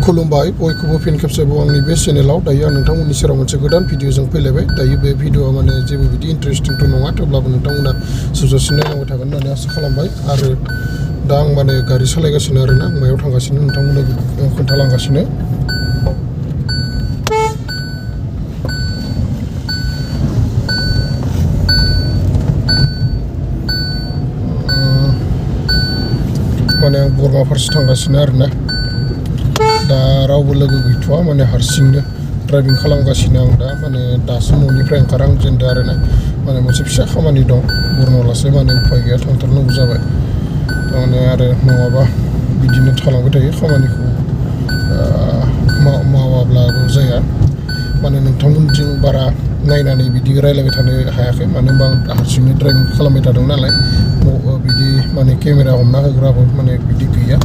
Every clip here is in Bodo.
खुलुमबाय बयखौबो फिन खेबसेबाव आंनि बे चेनेलाव दायो आं नोंथांमोननि सेराव मोनसे गोदान भिडिअजों फैलायबाय दायो बे भिडिअआ माने जेबो बिदि इन्टारेस्टिंथ' नङा थेवब्लाबो नोंथांमोना जोबजासिम नायलांबाय थागोन होननानै आसा खालामबाय आरो दा आं माने गारि सालायगासिनो आरोना मायाव थांगासिनो नोंथांमोननो खोन्थालांगासिनो माने आं बरमा फारसे थांगासिनो आरोना दा रावबो लोगो गैथ'वा माने हारसिंनो ड्राइभिं खालामगासिनो आं दा माने दासो न'निफ्राय ओंखारहांजेनदों आरोना माने मोनसे फिसा खामानि दं बरमावलासे माने उफाय गैया थांथारनांगौ जाबाय माने आरो नङाबा बिदिनो थालांबाय थायो खामानिखौ मावाब्लाबो जाया माने नोंथांमोनजों बारा नायनानै बिदि रायलायबाय थानो हायाखै मानो होनबा आं हारसिंनो ड्राइभिं खालामबाय थादों नालाय बिदि माने केमेरा हमना होग्राबो माने बिदि गैया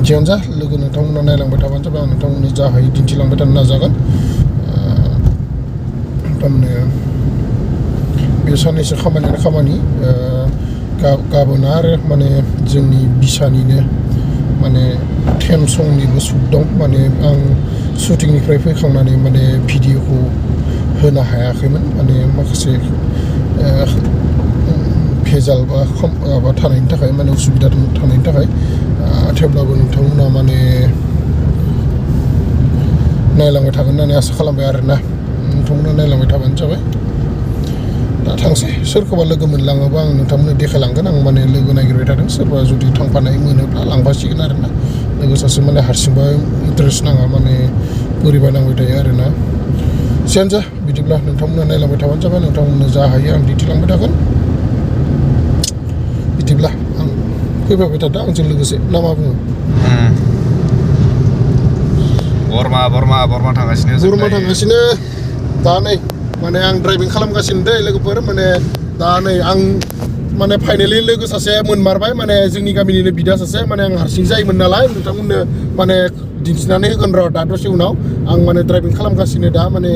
जियानो जा लोगो नोंथांमोना नायलांबाय थाबानो जाबाय आं नोंथांमोननो जा हायो दिन्थिलांबाय थानो नाजागोन थारमाने बे साननैसो खामानियानो खामानि गाबोन आरो माने जोंनि बिसानिनो माने 10 संनिबो शुट दं माने आं शुटिंनिफ्राय फैखांनानै माने भिडिअखौ होनो हायाखैमोन माने माखासे भेजाल बा थानायनि थाखाय माने उसुबिदा थानायनि थाखाय थेवब्लाबो नोंथांमोना माने नायलांबाय थागोन होननानै आसा खालामबाय आरोना नोंथांमोना नायलांबाय थाबानो जाबाय दा थांसै सोरखौबा लोगो मोनलाङोबा आं नोंथांमोननो देखायलांगोन आं माने लोगो नागिरबाय थादों सोरबा जुदि थांफानाय मोनोब्ला लांफासिगोन आरोना लोगो सासे माने हारसिंबा इन्टारेस्ट नाङा माने बोरैबा नांबाय थायो आरोना जियानो जा बिदिब्ला नोंथांमोना नायलांबाय थाबानो जाबाय नोंथांमोननो जा हायो आं दिन्थिलांबाय थागोन बिदिब्ला आं फैफाबाय थादों आंजों लोगोसे ना मा बुङो बरमा थांगासिनो दा नै माने आं ड्राइभिं खालामगासिनो दै लोगोफोर माने दा नै आं माने फाइनेलि लोगो सासे मोनमारबाय माने जोंनि गामिनिनो बिदा सासे माने आं हारसिं जायोमोन नालाय नोंथांमोननो माने दिन्थिनानै होगोन र' दा दसे उनाव आं माने ड्राइभिं खालामगासिनो दा माने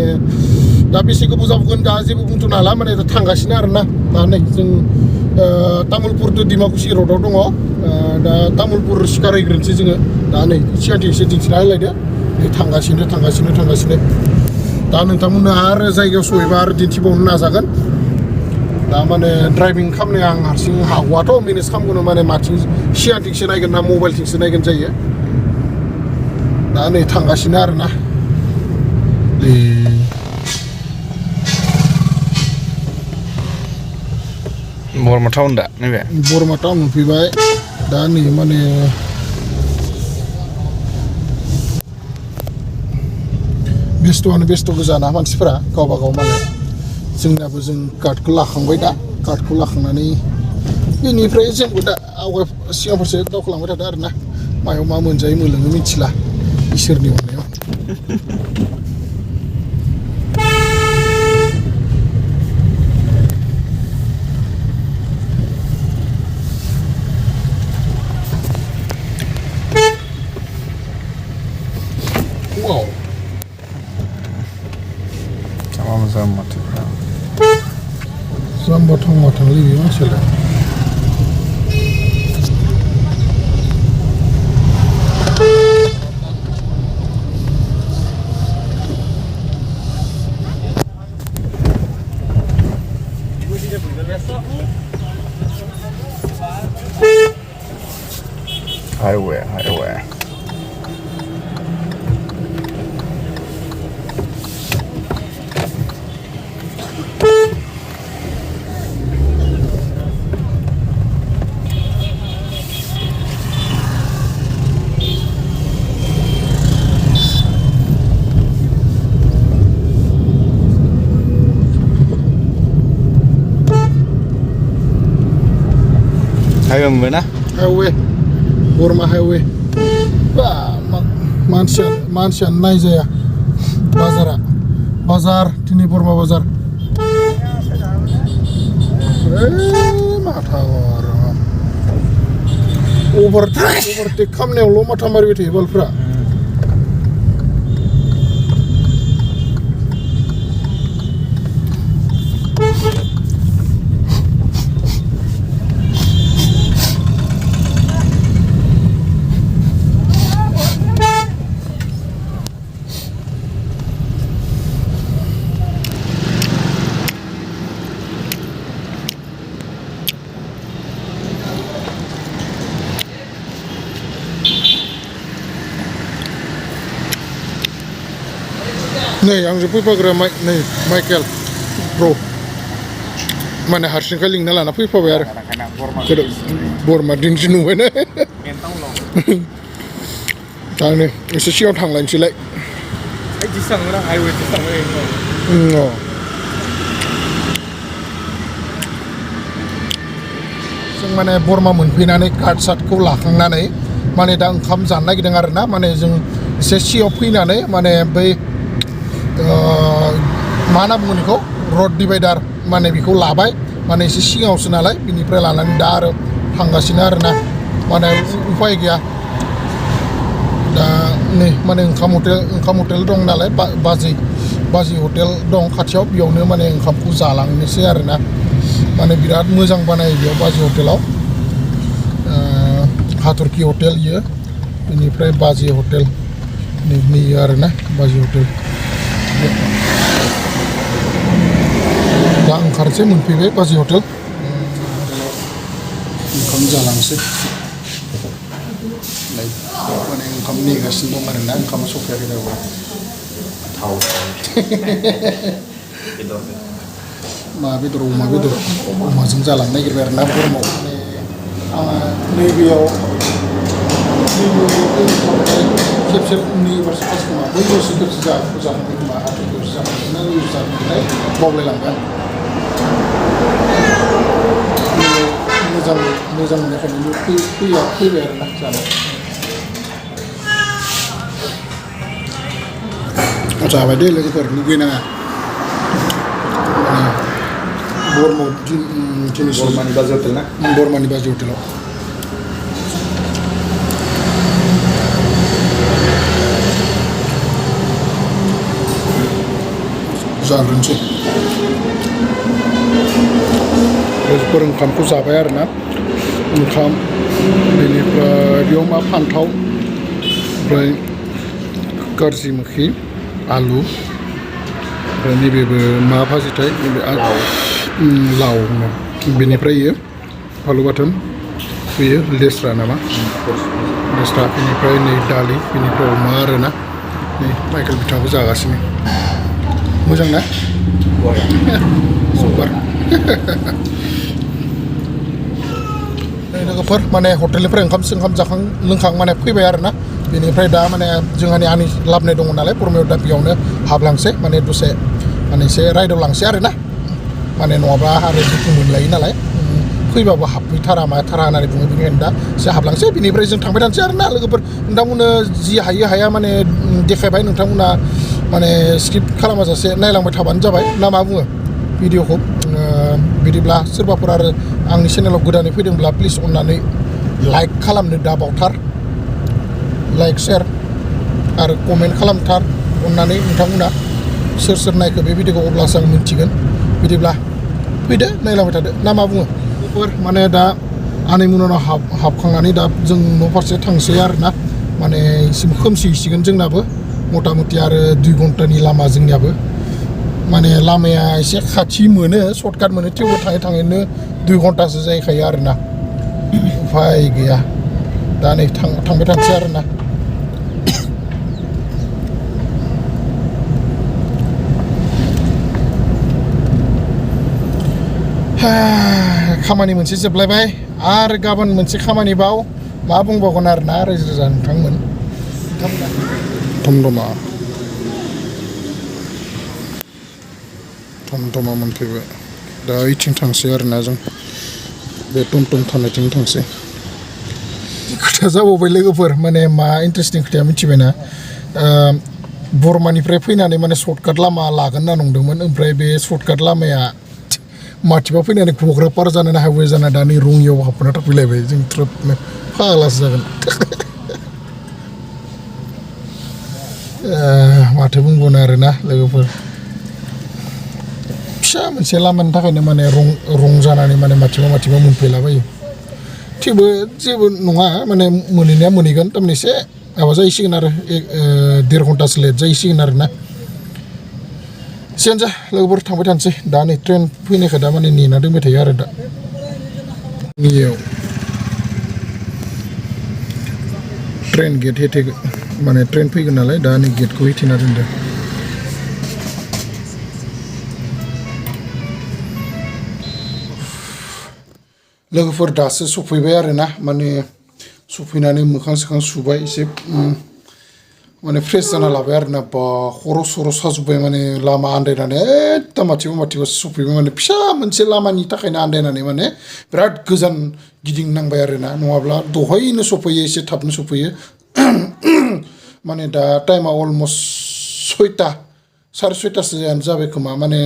दा बेसे गोबाव जाबोगोन दा जेबो बुंथ'नो हाला माने थांगासिनो आरोना दा नै जों तामुलपुर टु डिमाकुसि र'डआव दङ दा तामुलपुर सिखारहैग्रोनोसै जोङो दा नै सिगांथिं एसे दिन्थिना होलायदो नै थांगासिनो दा नोंथांमोननो आरो जायगायाव सहैबा आरो दिन्थिबावनो नाजागोन दा माने ड्राइभिं खालामनाया आं हारसिं हागौआथ' मेनेज खालामगोन माने माथिं सिगांथिंसो नायगोन ना मबाइलथिंसो नायगोन जायो दा नै थांगासिनो आरोना बरमा टाउन दा नैबे बरमा टाउन मोनफैबाय दा नै माने बेस्थ' गोजाना मानसिफोरा गावबा गाव माने जोंनाबो जों कार्डखौ लाखांबाय दा कार्डखौ लाखांनानै बेनिफ्राय जोंबो दा सिगां फारसे दावखोलांबाय थादों आरोना मायाव मा मोनजायो मोनलोङो मिथिला इसोरनि अननायाव wow जाम्बा थांबा थांलै बे मानसियालाय highway मोनबाय ना हाइवे बरमा हाइवे बा मानसियानो नायजाया बाजार दिनै बरमा बाजार माथा ओभारटेक खालामनायावल' माथा मारिबाय थायो बालफ्रा नै आंजों फैफाग्रा नै माइकेल ब्र माने हारसिंखाय लिंना लाना फैफाबाय आरो बोरमा दिनसो नुबायना दा नै एसे सिगाङाव थांलायनोसैलाय जों माने बोरमा मोनफैनानै कार्ड सार्टखौ लाखांनानै माने दा ओंखाम जानो नागिरदों आरो ना माने जों एसे सिगाङाव फैनानै माने बै मा होनना बुङो बेखौ रड डिभाइडार माने बेखौ लाबाय माने एसे सिगाङावसो नालाय बिनिफ्राय लानानै दा आरो थांगासिनो आरो ना माने उफाय गैया दा नै माने ओंखाम हटेल दं नालाय बाजै हटेल दं खाथियाव बेयावनो माने ओंखामखौ जालांनोसै आरो ना माने बिराद मोजां बानायो बेयाव बाजै हटेलाव हाथरखि हटेल इयो बेनिफ्राय बाजै हटेल नै आरो ना बाजै हटेल दा ओंखारसै मोनफैबाय बाजै हटेल ओंखाम जालांसै माने ओंखाम नेगासिनो दं आरो ना ओंखामा सफैयाखै दाबो मा बेदर अमा बेदर अमाजों जालांनो नागिरबाय आरो ना गरमाव आङो नैबेयाव खेबसे नैबारसो फार्स्ट खोमा बैबारसो खेबसे जाखांबाय खोमा आरो खेबसे जाखांबाय ना नैबार जाखांबाय बावलायलांबाय आं मोजां मोननायखायनो फैबाय आरो ना जानो जाबाय दे लोगोफोर लुगैनाङा बरमानि बाजै हटेल ना बरमानि बाजै हटेलाव जाग्रोनोसै लोगोफोर ओंखामखौ जाबाय आरो ना ओंखाम बेनिफ्राय बेयाव मा फान्थाव ओमफ्राय गाज्रि मोखि आलु ओमफ्राय नैबेबो मा भाजिथाय नैबे लाव बेनिफ्राय इयो फालु बाथोन बेयो लेस्रा नामा लेस्रा बेनिफ्राय नै दालि बेनिफ्राय अमा आरो ना नै माइकेल बिथांखौ जागासिनो मोजां ना सुपार लोगोफोर माने हटेलनिफ्राय ओंखाम जाखां लोंखां माने फैबाय आरो ना बेनिफ्राय दा माने जोंहानि आंनि लाबोनाय दङ नालाय बरमायाव दा बेयावनो हाबलांसै माने दसे माने एसे राइडआव लांसै आरो ना माने नङाबा आरो दुखु मोनलायो नालाय फैबाबो हाबफैथारा माथारा होननानै बुङो बेनिखायनो दा एसे हाबलांसै बेनिफ्राय जों थांबाय थानोसै आरो ना लोगोफोर नोंथांमोननो जि हाया माने देखायबाय नोंथांमोना माने स्किप खालामाजासे नायलांबाय थाबानो जाबाय ना मा बुङो भिडिअखौ बिदिब्ला सोरबाफोर आरो आंनि चेनेलाव गोदानै फैदोंब्ला प्लिज अननानै लाइक खालामनो दाबावथार लाइक शेयार आरो कमेन्ट खालामथार अननानै नोंथांमोना सोर नायखो बे भिडिअखौ अब्लासो आं मिन्थिगोन बिदिब्ला फैदो नायलांबाय थादो ना मा बुङो माने दा आनैमोनाव हाबखांनानै दा जों न' फारसे थांसै आरो ना माने एसे खोमसिहैसिगोन जोंनाबो मथा मथि आरो 2 घन्टानि लामा जोंनियाबो माने लामाया एसे खाथि मोनो सर्टकाट मोनो थेवबो थाङैनो 2 घन्टासो जाहैखायो आरो ना उफाय गैया दा नै थांबाय थानोसै आरो ना खामानि मोनसे जोबलायबाय आरो गाबोन मोनसे खामानि बाव मा बुंबावगोन आरो ना रायजो राजा नोंथांमोन टमटमा मोनफैबाय दा ओइथिं थांसै आरो ना जों बे टमटम थानायथिं थांसै खोथा जाबावबाय लोगोफोर माने मा इन्टारेस्टिं खोथाया मिथिबायना बरमानिफ्राय फैनानै माने सर्टकाट लामा लागोन होनना नंदोंमोन ओमफ्राय बे सर्टकाट लामाया माथिबा फैनानै घग्रापार जानानै हाइवे जाना दा नै रङियाव हाबना थाफैलायबाय जों ट्रिपनो फाग्लासो जागोन माथो बुंबावनो आरोना लोगोफोर फिसा मोनसे लामानि थाखायनो माने रं जानानै माने माथिबा मोनफैलाबायो थेवबो जेबो नङा माने मोनहैनाया मोनहैगोन थारमाने एसे माबा जाहैसिगोन आरो 1.5 घन्टासो लेट जाहैसिगोन आरो ना जियानो जा लोगोफोर थांबाय थानोसै दा नै ट्रेन फैनायखाय दा माने नेना दोनबाय थायो आरो दा नियाव ट्रेन गेट माने ट्रेन फैगोन नालाय दा नै गेटखौ होथेना दोनदों लोगोफोर दासो सफैबाय आरोना माने सफैनानै मोखां सोखां सुबाय एसे माने फ्रेस जाना लाबाय आरोना बा खर' सर' साजोब्बाय माने लामा आन्दायनानै एकदम माथिबा सफैबाय माने फिसा मोनसे लामानि थाखायनो आन्दायनानै माने बिराद गोजान गिदिंनांबाय आरोना नङाब्ला दहायनो सफैयो एसे थाबनो सफैयो माने दा टाइमा अलमस्ट 6टा 6:30 जाबाय खोमा माने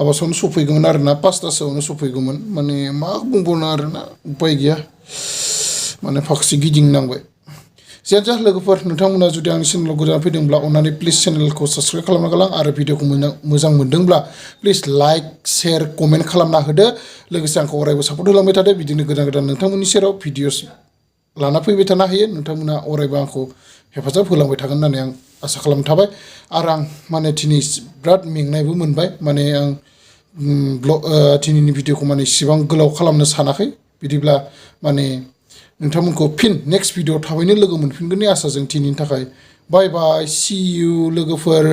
आबासावनो सफैगौमोन आरोना 5टासोआवनो सफैगौमोन माने मा बुंबावनो आरोना उपाय गैया माने फाखोसे गिदिंनांबाय जियानो जा लोगोफोर नोंथांमोना जुदि आंनि चेनेलाव गोदान फैदोंब्ला अन्नानै प्लिज चेनेलखौ साबस्क्राइब खालामना गालां आरो भिडिअखौ मोजां मोनदोंब्ला प्लिज लाइक शेयार कमेन्ट खालामना होदो लोगोसे आंखौ अरायबो सापर्ट होलांबाय थादो बिदिनो गोदान नोंथांमोननि सेराव भिडिअस लाना फैबाय थानो हायो नोंथांमोना अरायबो आंखौ हेफाजाब होलांबाय थागोन होननानै आं आसा खालामना थाबाय आरो आं माने दिनै बिराद मेंनायबो मोनबाय माने आं दिनैनि भिडिअखौ माने इसेबां गोलाव खालामनो सानाखै बिदिब्ला माने नोंथांमोनखौ फिन नेक्स्ट भिडिअ थाबैनो लोगो मोनफिनगोननि आसाजों दिनैनि थाखाय बाय बाय सि इउ लोगोफोर